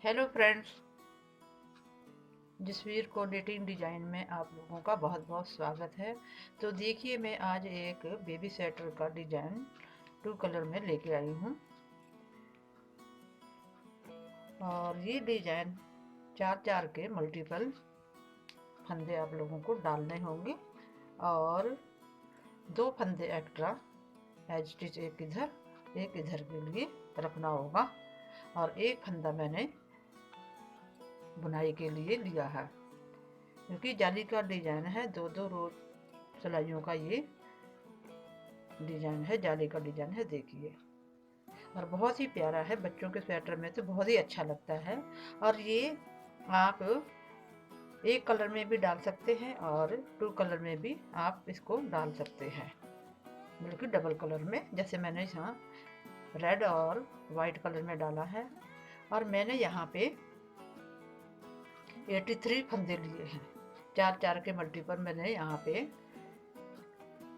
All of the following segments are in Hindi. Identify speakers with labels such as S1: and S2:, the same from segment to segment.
S1: हेलो फ्रेंड्स, जसवीर को डेटिंग डिज़ाइन में आप लोगों का बहुत बहुत स्वागत है। तो देखिए, मैं आज एक बेबी स्वेटर का डिज़ाइन 2 कलर में लेके आई हूँ। और ये डिज़ाइन 4-4 के मल्टीपल फंदे आप लोगों को डालने होंगे और 2 फंदे एक्स्ट्रा एज इट इज एक इधर के लिए रखना होगा। और एक फंदा मैंने बुनाई के लिए लिया है, क्योंकि जाली का डिज़ाइन है। 2-2 रोज सिलाइयों का ये डिज़ाइन है, जाली का डिज़ाइन है, देखिए। और बहुत ही प्यारा है, बच्चों के स्वेटर में तो बहुत ही अच्छा लगता है। और ये आप एक कलर में भी डाल सकते हैं और 2 कलर में भी आप इसको डाल सकते हैं, बल्कि डबल कलर में, जैसे मैंने यहाँ रेड और वाइट कलर में डाला है। और मैंने यहाँ पे 83 फंदे लिए हैं, 4-4 के मल्टीपल मैंने यहाँ पे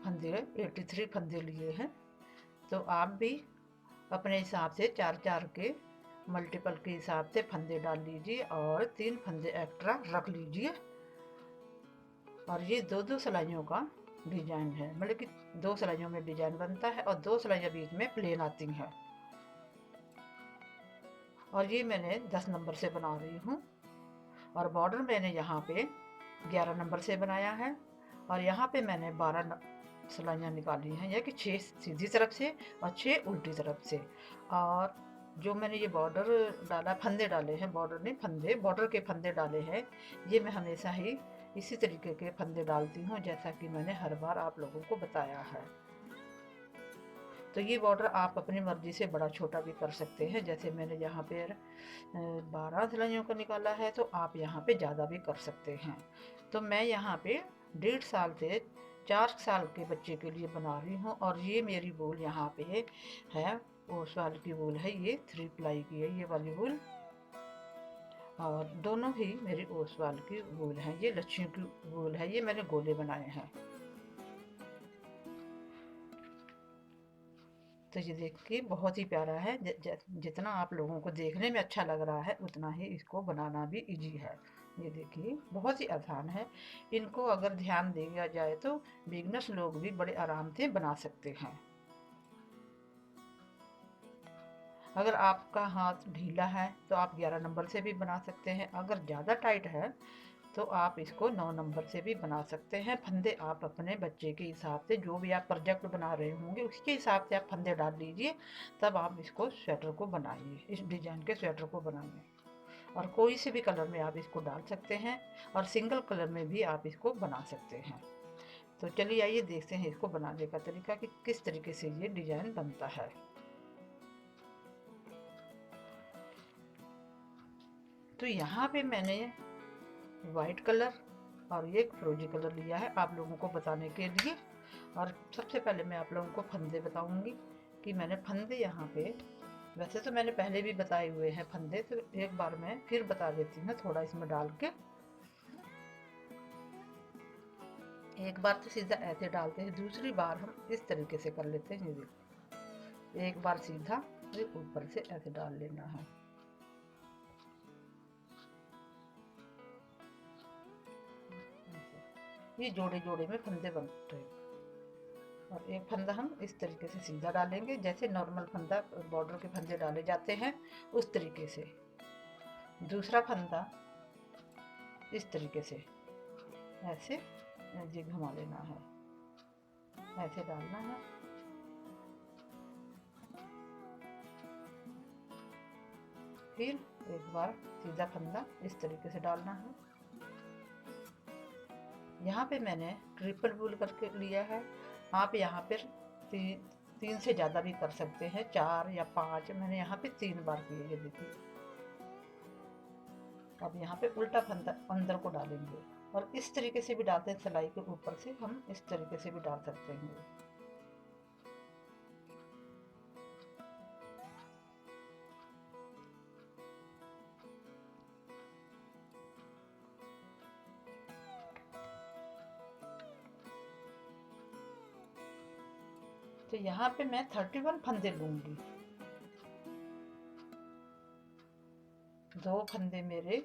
S1: फंदे 83 फंदे लिए हैं। तो आप भी अपने हिसाब से 4-4 के मल्टीपल के हिसाब से फंदे डाल लीजिए और 3 फंदे एक्स्ट्रा रख लीजिए। और ये 2-2 सिलाइयों का डिजाइन है, मतलब कि 2 सिलाइयों में डिजाइन बनता है और 2 सिलाइयाँ बीच में प्लेन आती हैं। और ये मैंने 10 नंबर से बना रही हूँ। और बॉर्डर मैंने यहाँ पे 11 नंबर से बनाया है। और यहाँ पे मैंने 12 सिलाइयाँ निकाली हैं, या कि 6 सीधी तरफ से और 6 उल्टी तरफ से। और जो मैंने ये बॉर्डर डाला, फंदे डाले हैं, बॉर्डर नहीं फंदे, बॉर्डर के फंदे डाले हैं। ये मैं हमेशा ही इसी तरीके के फंदे डालती हूँ, जैसा कि मैंने हर बार आप लोगों को बताया है। तो ये बॉर्डर आप अपनी मर्जी से बड़ा छोटा भी कर सकते हैं। जैसे मैंने यहाँ पे 12 सिलाइयों का निकाला है, तो आप यहाँ पे ज़्यादा भी कर सकते हैं। तो मैं यहाँ पे 1.5 साल से 4 साल के बच्चे के लिए बना रही हूँ। और ये मेरी वूल यहाँ पे है, ओस वाल की वूल है, ये 3 प्लाई की है ये वाली वूल। और दोनों ही मेरी ओस वाल की वूल है। ये लच्छियों की वूल है, ये मैंने गोले बनाए हैं। तो ये देखिए, बहुत ही प्यारा है। जितना आप लोगों को देखने में अच्छा लग रहा है, उतना ही इसको बनाना भी इजी है। ये देखिए, बहुत ही आसान है। इनको अगर ध्यान दिया जाए तो बिगनर्स लोग भी बड़े आराम से बना सकते हैं। अगर आपका हाथ ढीला है तो आप 11 नंबर से भी बना सकते हैं। अगर ज़्यादा टाइट है तो आप इसको 9 नंबर से भी बना सकते हैं। फंदे आप अपने बच्चे के हिसाब से, जो भी आप प्रोजेक्ट बना रहे होंगे उसके हिसाब से आप फंदे डाल लीजिए, तब आप इसको स्वेटर को बनाइए, इस डिज़ाइन के स्वेटर को बनाइए। और कोई से भी कलर में आप इसको डाल सकते हैं और सिंगल कलर में भी आप इसको बना सकते हैं। तो चलिए आइए देखते हैं इसको बनाने का तरीका कि किस तरीके से ये डिज़ाइन बनता है। तो यहाँ पे मैंने वाइट कलर और ये फिरोजी कलर लिया है आप लोगों को बताने के लिए। और सबसे पहले मैं आप लोगों को फंदे बताऊंगी कि मैंने फंदे यहाँ पे, वैसे तो मैंने पहले भी बताए हुए हैं फंदे, तो एक बार मैं फिर बता देती हूँ थोड़ा इसमें डाल के। एक बार तो सीधा ऐसे डालते हैं, दूसरी बार हम इस तरीके से कर लेते हैं। ये देखो, एक बार सीधा फिर ऊपर से ऐसे डाल लेना है। ये जोड़े जोड़े में फंदे बनते हैं। और एक फंदा हम इस तरीके से सीधा डालेंगे, जैसे नॉर्मल फंदा बॉर्डर के फंदे डाले जाते हैं उस तरीके से। दूसरा फंदा इस तरीके से ऐसे जी घुमा लेना है, ऐसे डालना है। फिर एक बार सीधा फंदा इस तरीके से डालना है। यहाँ पे मैंने ट्रिपल वूल करके लिया है। आप यहाँ पर 3 से ज़्यादा भी कर सकते हैं, 4 या 5, मैंने यहाँ पे 3 बार किए। ये देखिए, अब यहाँ पे उल्टा फंदा अंदर को डालेंगे और इस तरीके से भी डालते हैं, सिलाई के ऊपर से हम इस तरीके से भी डाल सकते हैं। तो यहाँ पे मैं 31 फंदे लूंगी। दो फंदे मेरे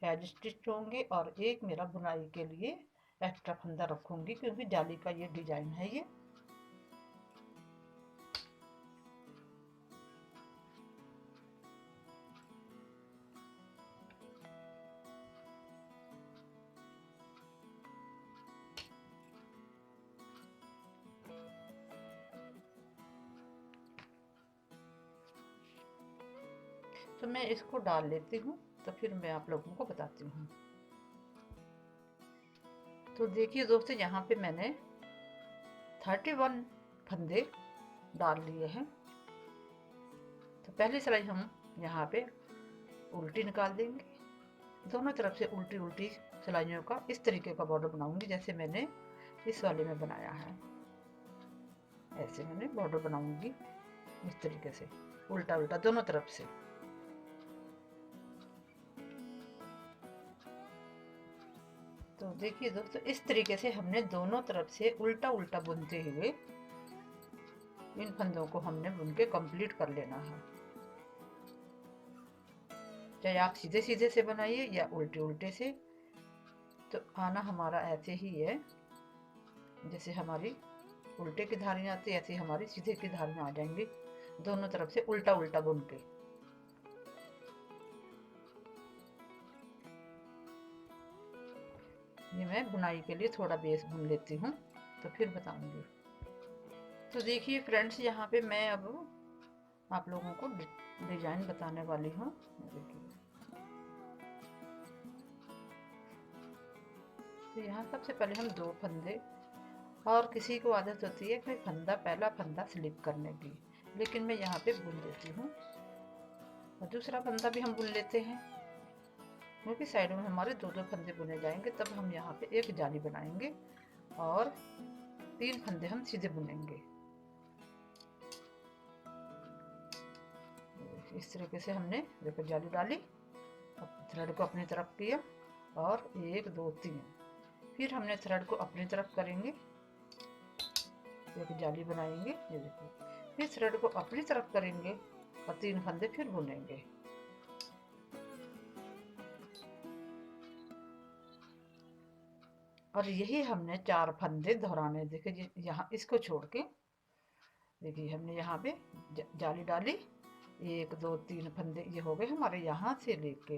S1: एज स्टिच होंगे और एक मेरा बुनाई के लिए एक्स्ट्रा फंदा रखूंगी, क्योंकि जाली का ये डिजाइन है ये। तो मैं इसको डाल लेती हूँ, तो फिर मैं आप लोगों को बताती हूँ। तो देखिए दोस्तों, यहाँ पे मैंने 31 फंदे डाल लिए हैं। तो पहली सिलाई हम यहाँ पे उल्टी निकाल देंगे, दोनों तरफ से उल्टी उल्टी सिलाइयों का इस तरीके का बॉर्डर बनाऊंगी जैसे मैंने इस वाले में बनाया है। ऐसे मैंने बॉर्डर बनाऊंगी इस तरीके से, उल्टा उल्टा दोनों तरफ से। तो देखिए दोस्तों, इस तरीके से हमने दोनों तरफ से उल्टा उल्टा बुनते हुए इन फंदों को हमने बुन के कंप्लीट कर लेना है। चाहे आप सीधे सीधे से बनाइए या उल्टे उल्टे से, तो आना हमारा ऐसे ही है। जैसे हमारी उल्टे की धारियाँ आती है, ऐसे हमारी सीधे की धारियाँ आ जाएंगी, दोनों तरफ से उल्टा उल्टा बुन के। ये मैं बुनाई के लिए थोड़ा बेस बुन लेती हूँ, तो फिर बताऊंगी। तो देखिए फ्रेंड्स, यहाँ पे मैं अब आप लोगों को डिजाइन बताने वाली हूँ। देखिए, तो यहाँ सबसे पहले हम 2 फंदे, और किसी को आदत होती है कि पहला फंदा स्लिप करने की, लेकिन मैं यहाँ पे बुन देती हूँ। और दूसरा फंदा भी हम बुन लेते हैं, क्योंकि साइड में हमारे 2-2 फंदे बुने जाएंगे। तब हम यहाँ पे एक जाली बनाएंगे और 3 फंदे हम सीधे बुनेंगे। इस तरीके से हमने देखो जाली डाली, थ्रेड को अपनी तरफ किया और 1 2 3, फिर हमने थ्रेड को अपनी तरफ करेंगे, एक जाली बनाएंगे, ये देखिए, फिर थ्रेड को अपनी तरफ करेंगे और 3 फंदे फिर बुनेंगे। और यही हमने 4 फंदे दोहराने। देखिए यहाँ इसको छोड़ के, देखिए हमने यहाँ पे जाली डाली, 1 2 3 फंदे ये हो गए हमारे, यहाँ से लेके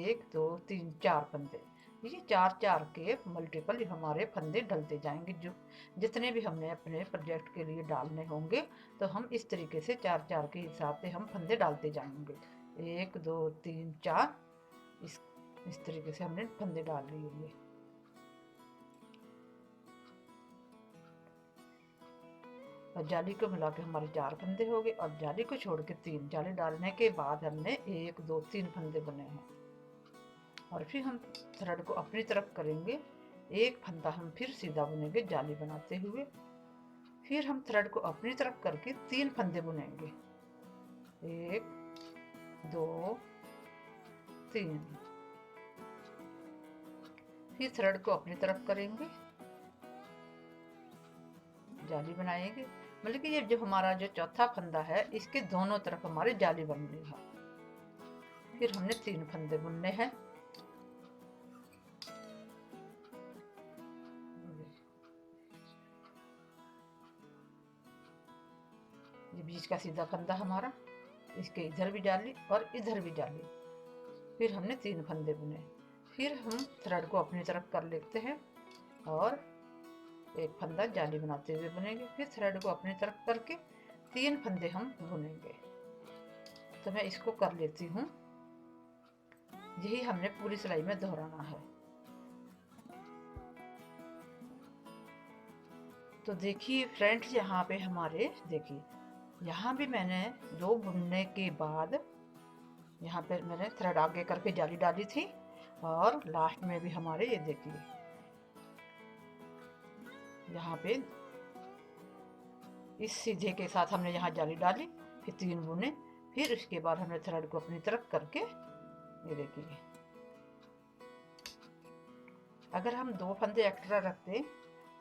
S1: 1 2 3 4 फंदे। ये 4 के मल्टीपल हमारे फंदे डलते जाएंगे। जो जितने भी हमने अपने प्रोजेक्ट के लिए डालने होंगे, तो हम इस तरीके से 4 के हिसाब से हम फंदे डालते जाएंगे। 1 2 3 4, इस तरीके से हमने फंदे डाल लिए। और जाली को मिला के हमारे 4 फंदे हो गए, और जाली को छोड़ के 3, जाली डालने के बाद हमने 1 2 3 फंदे बुने हैं। और फिर हम थ्रेड को अपनी तरफ करेंगे, एक फंदा हम फिर सीधा बुनेंगे जाली बनाते हुए, फिर हम थ्रेड को अपनी तरफ करके 3 फंदे बुनेंगे, 1 2 3, फिर थ्रेड को अपनी तरफ करेंगे, जाली बनाएंगे। मतलब कि ये जो हमारा जो चौथा फंदा है, इसके दोनों तरफ हमारी जाली बननी है। फिर हमने 3 फंदे बुनने हैं। ये बीच का सीधा फंदा हमारा, इसके इधर भी जाली और इधर भी जाली। फिर हमने 3 फंदे बुने, फिर हम थ्रेड को अपनी तरफ कर लेते हैं और एक फंदा जाली बनाते हुए बुनेंगे, फिर थ्रेड को अपनी तरफ करके 3 फंदे हम बुनेंगे। तो मैं इसको कर लेती हूँ, यही हमने पूरी सिलाई में दोहराना है। तो देखिए फ्रेंड्स, यहाँ पे हमारे देखिए, यहाँ भी मैंने 2 बुनने के बाद यहाँ पे मैंने थ्रेड आगे करके जाली डाली थी, और लास्ट में भी हमारे ये देखिए यहाँ पे इस सीधे के साथ हमने यहाँ जाली डाली, फिर 3 बुने, फिर उसके बाद हमने थ्रेड को अपनी तरफ करके, ये देखिए, अगर हम 2 फंदे एक्स्ट्रा रखते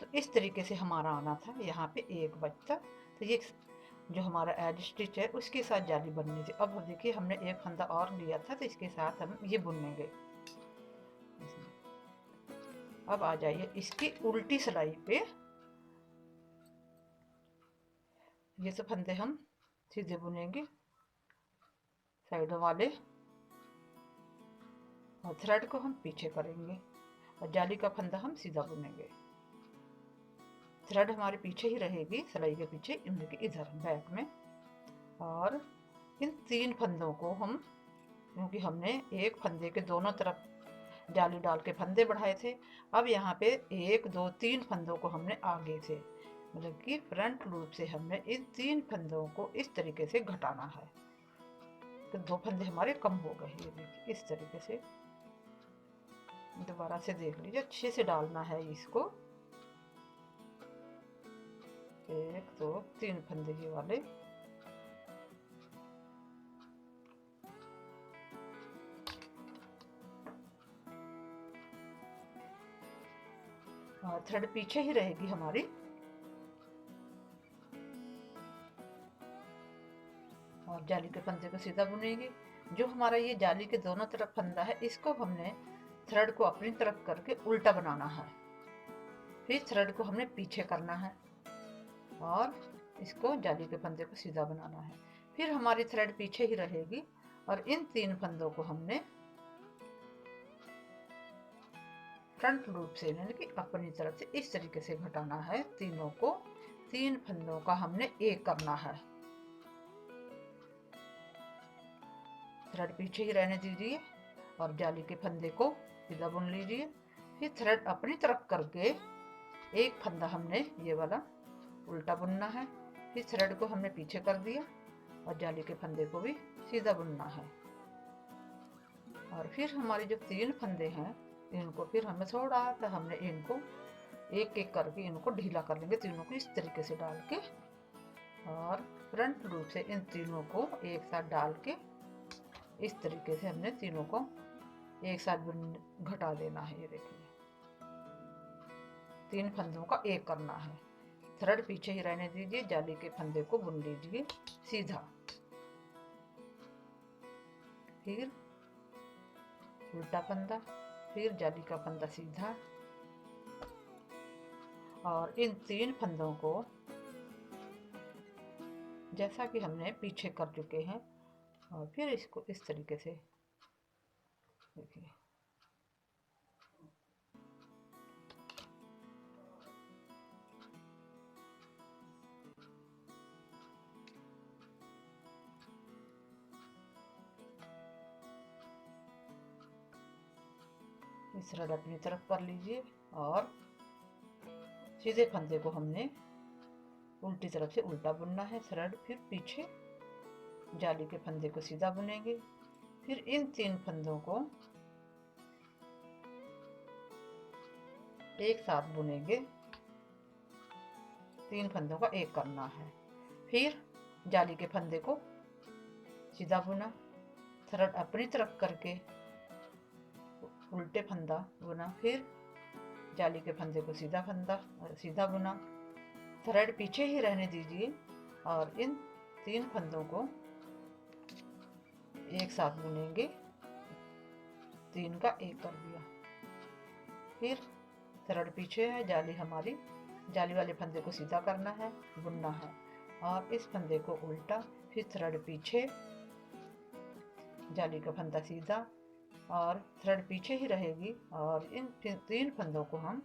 S1: तो इस तरीके से हमारा आना था, यहाँ पे 1 बचता। तो ये जो हमारा एज स्टिच है उसके साथ जाली बननी थी। अब देखिए हमने एक फंदा और लिया था तो इसके साथ हम ये बुनेंगे। अब आ जाइए इसकी उल्टी सिलाई पे, ये सब फंदे हम सीधे बुनेंगे साइडों वाले, और थ्रेड को हम पीछे करेंगे और जाली का फंदा हम सीधा बुनेंगे। थ्रेड हमारे पीछे ही रहेगी, सिलाई के पीछे, इनके इधर बैक में। और इन 3 फंदों को हम, क्योंकि हमने एक फंदे के दोनों तरफ जाली डाल के फंदे बढ़ाए थे, अब यहाँ पे 1 2 3 फंदों को हमने आगे से, मतलब कि फ्रंट लूप से हमने इन 3 फंदों को इस तरीके से घटाना है। तो 2 फंदे हमारे कम हो गए। ये देखिए इस तरीके से दोबारा से देख लीजिए, अच्छे से डालना है इसको। 1 2 3 फंदे ये वाले, और थ्रेड पीछे ही रहेगी हमारी। और जाली के फंदे को सीधा बुनेंगे। जो हमारा ये जाली के दोनों तरफ फंदा है, इसको हमने थ्रेड को अपनी तरफ करके उल्टा बनाना है। फिर थ्रेड को हमने पीछे करना है और इसको जाली के फंदे को सीधा बनाना है। फिर हमारी थ्रेड पीछे ही रहेगी और इन 3 फंदों को हमने फ्रंट लूप से, यानी कि अपनी तरफ से इस तरीके से घटाना है। तीनों को, 3 फंदों का हमने एक करना है। थ्रेड पीछे ही रहने दीजिए और जाली के फंदे को सीधा बुन लीजिए। फिर थ्रेड अपनी तरफ करके एक फंदा हमने ये वाला उल्टा बुनना है। फिर थ्रेड को हमने पीछे कर दिया और जाली के फंदे को भी सीधा बुनना है। और फिर हमारे जो 3 फंदे हैं, इनको फिर हमें थोड़ा सा, हमने इनको एक एक करके इनको ढीला कर लेंगे, तीनों को इस तरीके से डाल के। और फ्रंट लूप से इन तीनों को एक साथ डाल के इस तरीके से हमने तीनों को एक साथ घटा देना है। ये देखिए 3 फंदों का एक करना है। थ्रेड पीछे ही रहने दीजिए, जाली के फंदे को बुन लीजिए सीधा। फिर उल्टा फंदा, फिर जाली का फंदा सीधा, और इन 3 फंदों को जैसा कि हमने पीछे कर चुके हैं, और फिर इसको इस तरीके से देखिए। इस थ्रेड अपनी तरफ कर लीजिए और सीधे फंदे को हमने उल्टी तरफ से उल्टा बुनना है। थ्रेड फिर पीछे, जाली के फंदे को सीधा बुनेंगे। फिर इन 3 फंदों को एक साथ बुनेंगे, 3 फंदों का एक करना है। फिर जाली के फंदे को सीधा बुना, थ्रेड अपनी तरफ करके उल्टे फंदा बुना, फिर जाली के फंदे को सीधा बुना। थ्रेड पीछे ही रहने दीजिए और इन 3 फंदों को एक साथ बुनेंगे, 3 का एक कर दिया। फिर थ्रेड पीछे है, जाली हमारी, जाली वाले फंदे को सीधा करना है, बुनना है, और इस फंदे को उल्टा, फिर थ्रेड पीछे, जाली का फंदा सीधा, और थ्रेड पीछे ही रहेगी। और इन 3 फंदों को हम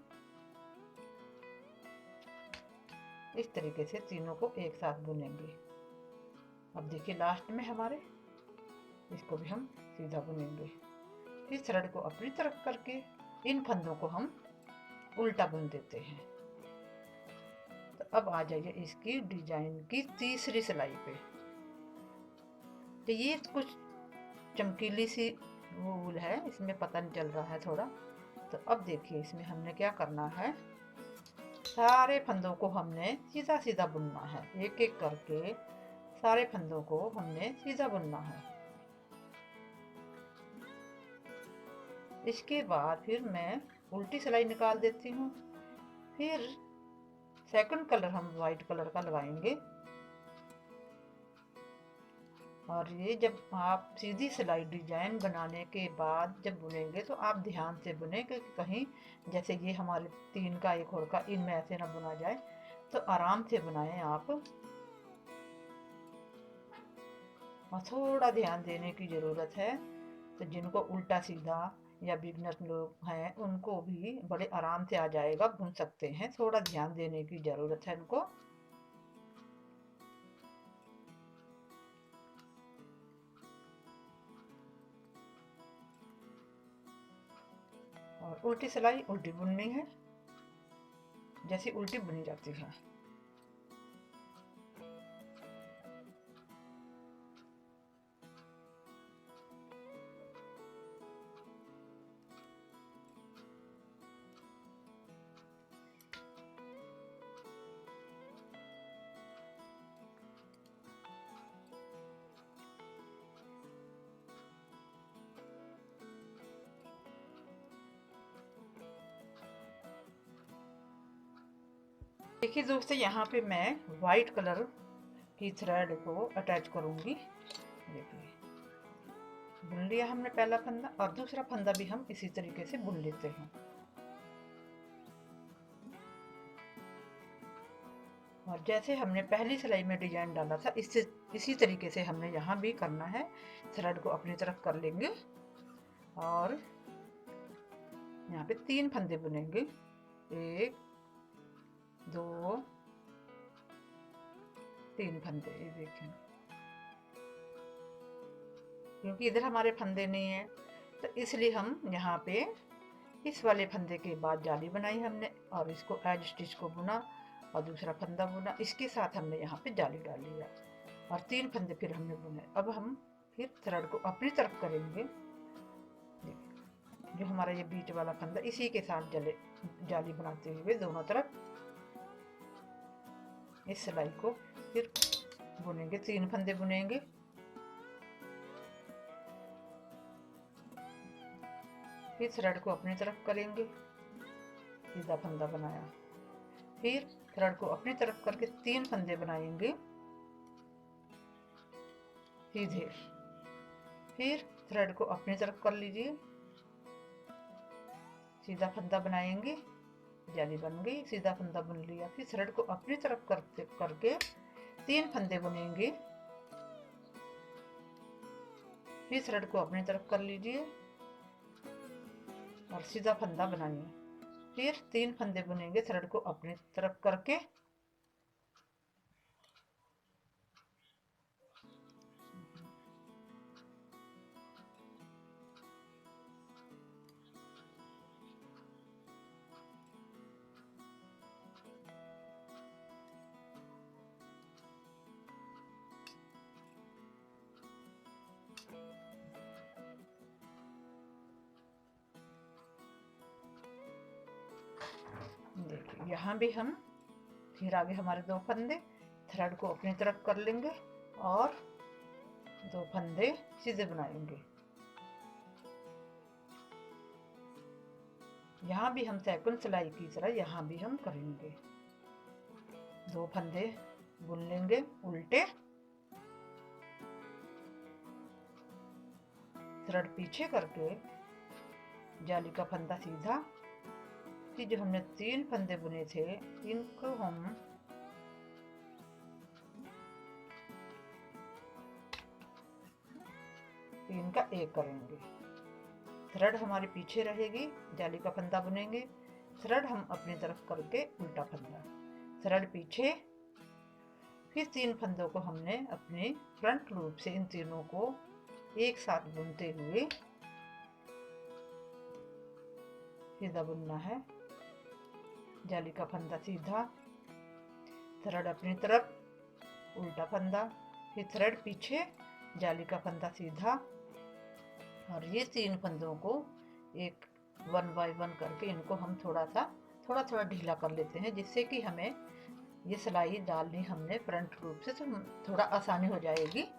S1: इस तरीके से तीनों को एक साथ बुनेंगे। अब देखिए लास्ट में हमारे इसको भी हम सीधा बुनेंगे। फिर थ्रेड को अपनी तरफ करके इन फंदों को हम उल्टा बुन देते हैं। तो अब आ जाइए इसकी डिजाइन की तीसरी सिलाई पे। तो ये कुछ चमकीली सी वूल है, इसमें पता नहीं चल रहा है थोड़ा। तो अब देखिए इसमें हमने क्या करना है, सारे फंदों को हमने सीधा सीधा बुनना है। एक एक करके सारे फंदों को हमने सीधा बुनना है। इसके बाद फिर मैं उल्टी सिलाई निकाल देती हूँ। फिर सेकंड कलर हम वाइट कलर का लगाएंगे। और ये जब आप सीधी सिलाई डिजाइन बनाने के बाद जब बुनेंगे तो आप ध्यान से बुने, क्योंकि कहीं जैसे ये हमारे 3 का 1 और का इनमें ऐसे ना बुना जाए, तो आराम से बनाएं आप। और थोड़ा ध्यान देने की ज़रूरत है। तो जिनको उल्टा सीधा या बिगनर लोग हैं उनको भी बड़े आराम से आ जाएगा, बुन सकते हैं। थोड़ा ध्यान देने की ज़रूरत है उनको। और उल्टी सिलाई उल्टी बुननी है, जैसी उल्टी बुनी जाती है। देखिए दोस्तों, यहाँ पे मैं वाइट कलर की थ्रेड को अटैच करूंगी। देखिए, बुन लिया हमने पहला फंदा, और दूसरा फंदा भी हम इसी तरीके से बुन लेते हैं। और जैसे हमने पहली सिलाई में डिजाइन डाला था, इससे इसी तरीके से हमने यहाँ भी करना है। थ्रेड को अपनी तरफ कर लेंगे और यहाँ पे 3 फंदे बुनेंगे। 1 2 3 फंदे, ये देखें। क्योंकि इधर हमारे फंदे नहीं है, तो इसलिए हम यहाँ पे इस वाले फंदे के बाद जाली बनाई हमने, और इसको एज स्टिच को बुना और दूसरा फंदा बुना। इसके साथ हमने यहाँ पे जाली डाल लिया और 3 फंदे फिर हमने बुने। अब हम फिर थ्रेड को अपनी तरफ करेंगे। जो हमारा ये बीच वाला फंदा, इसी के साथ जाली बनाते हुए दोनों तरफ इस सिलाई को फिर बुनेंगे। 3 फंदे बुनेंगे। फिर थ्रेड को अपनी तरफ करेंगे, सीधा फंदा बनाया। फिर थ्रेड को अपनी तरफ करके 3 फंदे बनाएंगे सीधे। फिर थ्रेड को अपनी तरफ कर लीजिए, सीधा फंदा बनाएंगे, जाली बन गई, सीधा फंदा बुन लिया। फिर थ्रेड को अपनी तरफ करके 3 फंदे बुनेंगे। फिर थ्रेड को अपनी तरफ कर लीजिए और सीधा फंदा बनाइए। फिर 3 फंदे बुनेंगे थ्रेड को अपनी तरफ करके। देखिए, यहाँ भी हम फिर आगे हमारे 2 फंदे, थ्रेड को अपनी तरफ कर लेंगे और 2 फंदे सीधे बनाएंगे। यहाँ भी हम सेकंड सिलाई की तरह यहाँ भी हम करेंगे। 2 फंदे बुन लेंगे उल्टे, थ्रेड पीछे करके जाली का फंदा सीधा। कि जो हमने 3 फंदे बुने थे, इनको हम तीन का 1 करेंगे। थ्रेड हमारे पीछे रहेगी, जाली का फंदा बुनेंगे, थ्रेड हम अपनी तरफ करके उल्टा फंदा, थ्रेड पीछे। फिर 3 फंदों को हमने अपने फ्रंट लूप से इन तीनों को एक साथ बुनते हुए सीधा बुनना है। जाली का फंदा सीधा, थ्रेड अपनी तरफ, उल्टा फंदा, फिर थ्रेड पीछे, जाली का फंदा सीधा। और ये 3 फंदों को एक 1 बाय 1 करके इनको हम थोड़ा थोड़ा ढीला कर लेते हैं, जिससे कि हमें ये सिलाई डालनी हमने फ्रंट लूप से, तो थोड़ा आसानी हो जाएगी।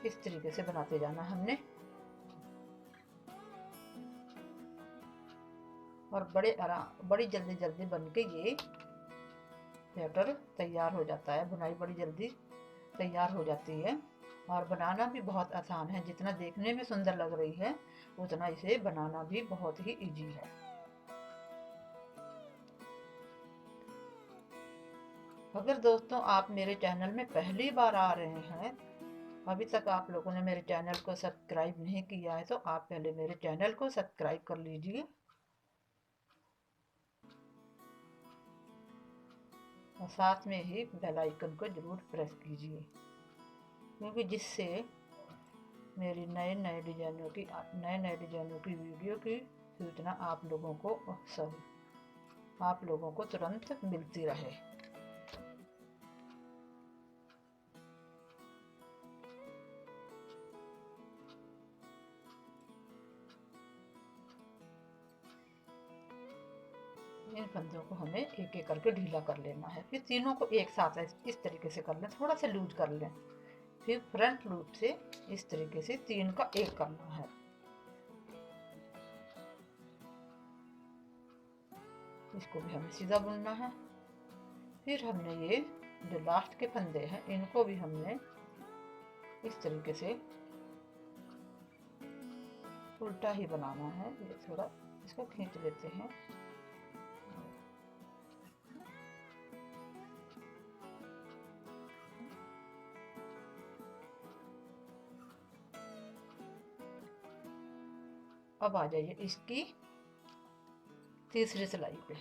S1: इस तरीके से बनाते जाना हमने। और बड़ी जल्दी जल्दी बन के ये स्वेटर तैयार हो जाता है। बुनाई बड़ी जल्दी तैयार हो जाती है और बनाना भी बहुत आसान है। जितना देखने में सुंदर लग रही है उतना इसे बनाना भी बहुत ही इजी है। अगर दोस्तों आप मेरे चैनल में पहली बार आ रहे हैं, अभी तक आप लोगों ने मेरे चैनल को सब्सक्राइब नहीं किया है, तो आप पहले मेरे चैनल को सब्सक्राइब कर लीजिए और साथ में ही बेल आइकन को जरूर प्रेस कीजिए, क्योंकि जिससे मेरी नए नए डिजाइनों की वीडियो की सूचना आप लोगों को तुरंत मिलती रहे। इन फंदों को हमें एक एक करके ढीला कर लेना है। फिर तीनों को एक साथ इस तरीके से कर लें, थोड़ा सा लूज कर लें। फिर फ्रंट लूप से इस तरीके से तीन का एक करना है। इसको भी हमें सीधा बुनना है। फिर हमने ये जो लास्ट के फंदे हैं इनको भी हमने इस तरीके से उल्टा ही बनाना है। ये थोड़ा इसको खींच लेते हैं। अब आ जाइए इसकी तीसरी सिलाई पे।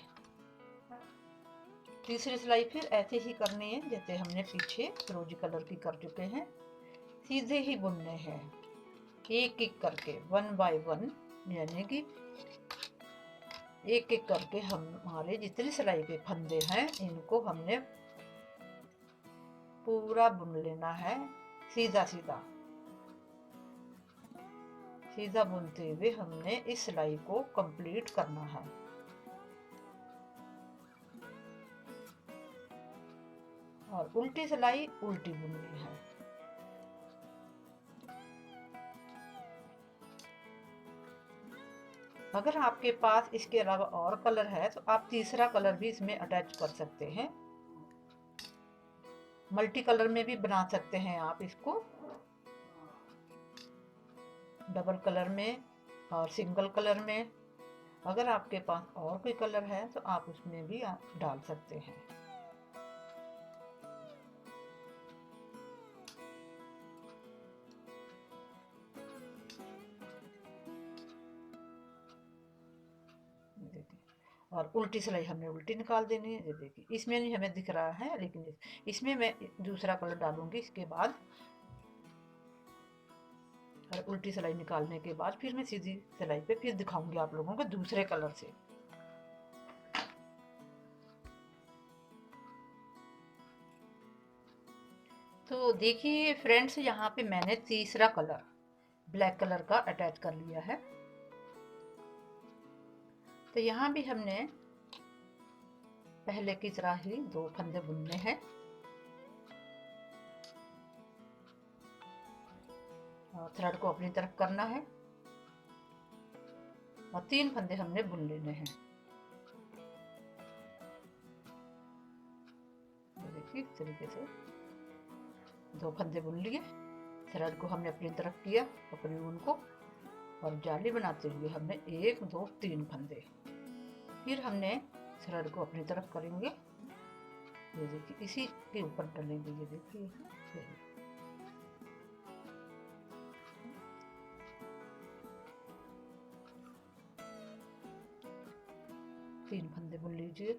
S1: तीसरी सिलाई फिर ऐसे ही करनी है जैसे हमने पीछे फिरोजी कलर की कर चुके हैं। सीधे ही बुनने हैं एक एक करके, 1 बाय 1, यानी कि एक एक करके हमारे जितनी सिलाई के फंदे हैं इनको हमने पूरा बुन लेना है। सीधा सीधा सीधा बुनते हुए हमने इस सिलाई को कंप्लीट करना है। और उल्टी सिलाई उल्टी बुननी है। अगर आपके पास इसके अलावा और कलर है तो आप तीसरा कलर भी इसमें अटैच कर सकते हैं। मल्टी कलर में भी बना सकते हैं आप इसको, डबल कलर में और सिंगल कलर में। अगर आपके पास और कोई कलर है तो आप उसमें भी डाल सकते हैं। और उल्टी सिलाई हमने उल्टी निकाल देनी है। ये देखिए इसमें नहीं हमें दिख रहा है, लेकिन इसमें मैं दूसरा कलर डालूंगी इसके बाद। और उल्टी सिलाई निकालने के बाद फिर मैं सीधी सिलाई पे फिर दिखाऊंगी आप लोगों को दूसरे कलर से। तो देखिए फ्रेंड्स, यहाँ पे मैंने तीसरा कलर ब्लैक कलर का अटैच कर लिया है। तो यहाँ भी हमने पहले की तरह ही 2 फंदे बुनने हैं और थ्रेड को अपनी तरफ करना है और 3 फंदे हमने बुन लेने हैं। देखिए इस तरीके से 2 फंदे बुन लिए। थ्रेड को हमने अपनी तरफ किया, अपनी ऊन को, और जाली बनाते हुए हमने 1 2 3 फंदे। फिर हमने थ्रेड को अपनी तरफ करेंगे। ये देखिए इसी के ऊपर डालेंगे। ये देखिए 3 फंदे बुन लीजिए।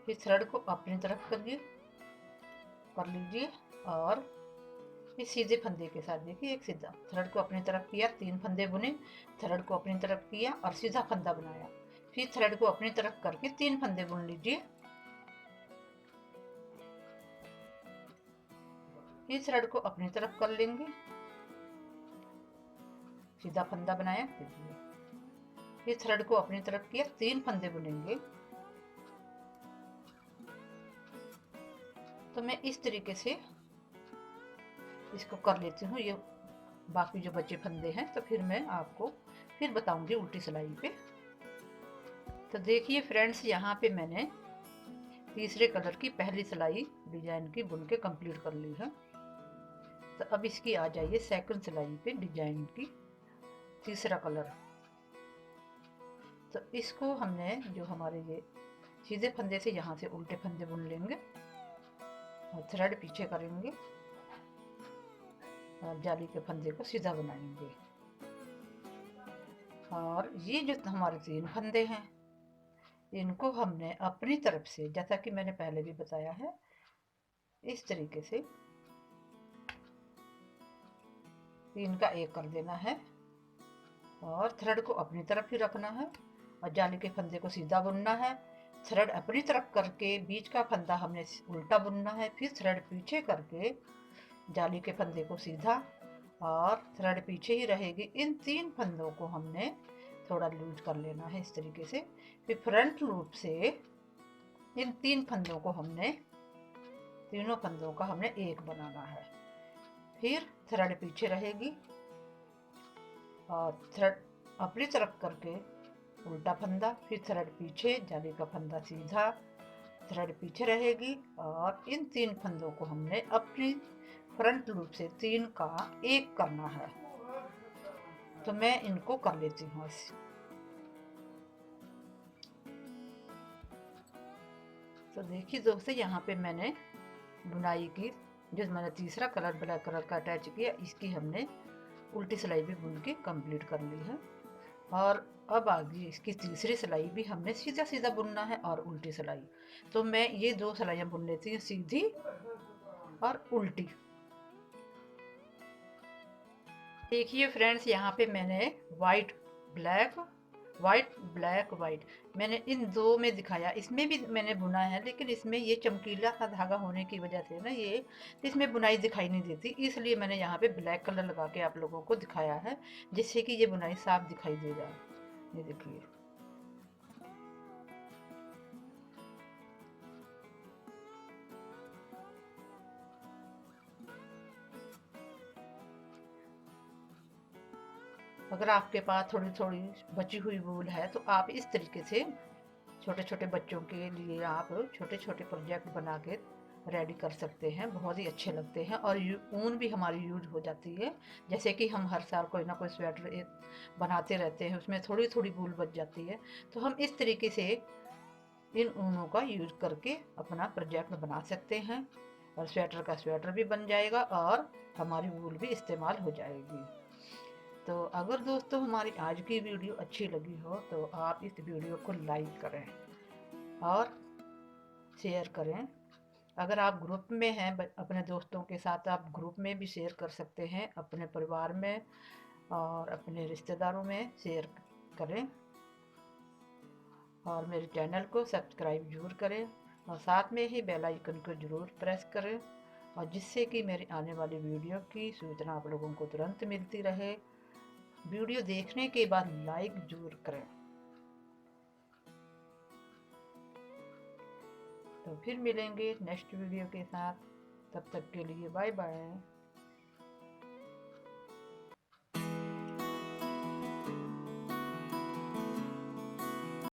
S1: फिर थ्रेड को अपनी तरफ कर लीजिए और इस सीधे फंदे के साथ देखिए एक सीधा थ्रेड को अपनी तरफ किया, 3 फंदे बुने, थ्रेड को अपनी तरफ किया और सीधा फंदा बनाया। फिर थ्रेड को अपनी तरफ करके 3 फंदे बुन लीजिए। फिर थ्रेड को अपनी तरफ कर लेंगे, सीधा फंदा बनाया। फिर थ्रेड को अपनी तरफ किया, 3 फंदे बुनेंगे। तो मैं इस तरीके से इसको कर लेती हूँ। ये बाकी जो बचे फंदे हैं तो फिर मैं आपको फिर बताऊंगी उल्टी सिलाई पे। तो देखिए फ्रेंड्स, यहाँ पे मैंने तीसरे कलर की पहली सिलाई डिजाइन की बुन के कंप्लीट कर ली है। तो अब इसकी आ जाइए सेकंड सिलाई पे डिजाइन की तीसरा कलर। तो इसको हमने जो हमारे ये सीधे फंदे से यहाँ से उल्टे फंदे बुन लेंगे और थ्रेड पीछे करेंगे और जाली के फंदे को सीधा बनाएंगे। और ये जो हमारे 3 फंदे हैं, इनको हमने अपनी तरफ से, जैसा कि मैंने पहले भी बताया है, इस तरीके से 3 का 1 कर देना है और थ्रेड को अपनी तरफ ही रखना है और जाली के फंदे को सीधा बुनना है। थ्रेड अपनी तरफ करके बीच का फंदा हमने उल्टा बुनना है, फिर थ्रेड पीछे करके जाली के फंदे को सीधा और थ्रेड पीछे ही रहेगी। इन 3 फंदों को हमने थोड़ा लूज कर लेना है इस तरीके से। फिर फ्रंट लूप से इन 3 फंदों को हमने, तीनों फंदों का हमने 1 बनाना है। फिर थ्रेड पीछे रहेगी और थ्रेड अपनी तरफ करके उल्टा फंदा, फिर थ्रेड पीछे, जाली का फंदा सीधा, थ्रेड पीछे रहेगी और इन 3 फंदों को हमने अपनी फ्रंट लूप से 3 का 1 करना है। तो मैं इनको कर लेती हूँ ऐसे। तो देखिए दोस्तों, यहाँ पे मैंने बुनाई की, जो मैंने तीसरा कलर ब्लैक कलर का अटैच किया, इसकी हमने उल्टी सिलाई भी बुन के कंप्लीट कर ली है। और अब आगे इसकी तीसरी सिलाई भी हमने सीधा सीधा बुनना है और उल्टी सिलाई। तो मैं ये 2 सिलाइयाँ बुन लेती हूँ, सीधी और उल्टी। देखिए फ्रेंड्स, यहाँ पे मैंने वाइट ब्लैक वाइट मैंने इन 2 में दिखाया। इसमें भी मैंने बुना है, लेकिन इसमें ये चमकीला सा धागा होने की वजह से ना ये इसमें बुनाई दिखाई नहीं देती, इसलिए मैंने यहाँ पे ब्लैक कलर लगा के आप लोगों को दिखाया है, जिससे कि ये बुनाई साफ दिखाई दे जाए। ये देखिए, अगर आपके पास थोड़ी थोड़ी बची हुई वूल है तो आप इस तरीके से छोटे छोटे बच्चों के लिए आप छोटे छोटे प्रोजेक्ट बना के रेडी कर सकते हैं। बहुत ही अच्छे लगते हैं और ऊन भी हमारी यूज हो जाती है। जैसे कि हम हर साल कोई ना कोई स्वेटर बनाते रहते हैं, उसमें थोड़ी थोड़ी वूल बच जाती है, तो हम इस तरीके से इन ऊनों का यूज करके अपना प्रोजेक्ट बना सकते हैं और स्वेटर का स्वेटर भी बन जाएगा और हमारी वूल भी इस्तेमाल हो जाएगी। तो अगर दोस्तों हमारी आज की वीडियो अच्छी लगी हो तो आप इस वीडियो को लाइक करें और शेयर करें। अगर आप ग्रुप में हैं अपने दोस्तों के साथ, आप ग्रुप में भी शेयर कर सकते हैं, अपने परिवार में और अपने रिश्तेदारों में शेयर करें। और मेरे चैनल को सब्सक्राइब जरूर करें और साथ में ही बेल आइकन को ज़रूर प्रेस करें, और जिससे कि मेरी आने वाली वीडियो की सूचना आप लोगों को तुरंत मिलती रहे। वीडियो देखने के बाद लाइक जरूर करें। तो फिर मिलेंगे नेक्स्ट वीडियो के साथ, तब तक के लिए बाय बाय।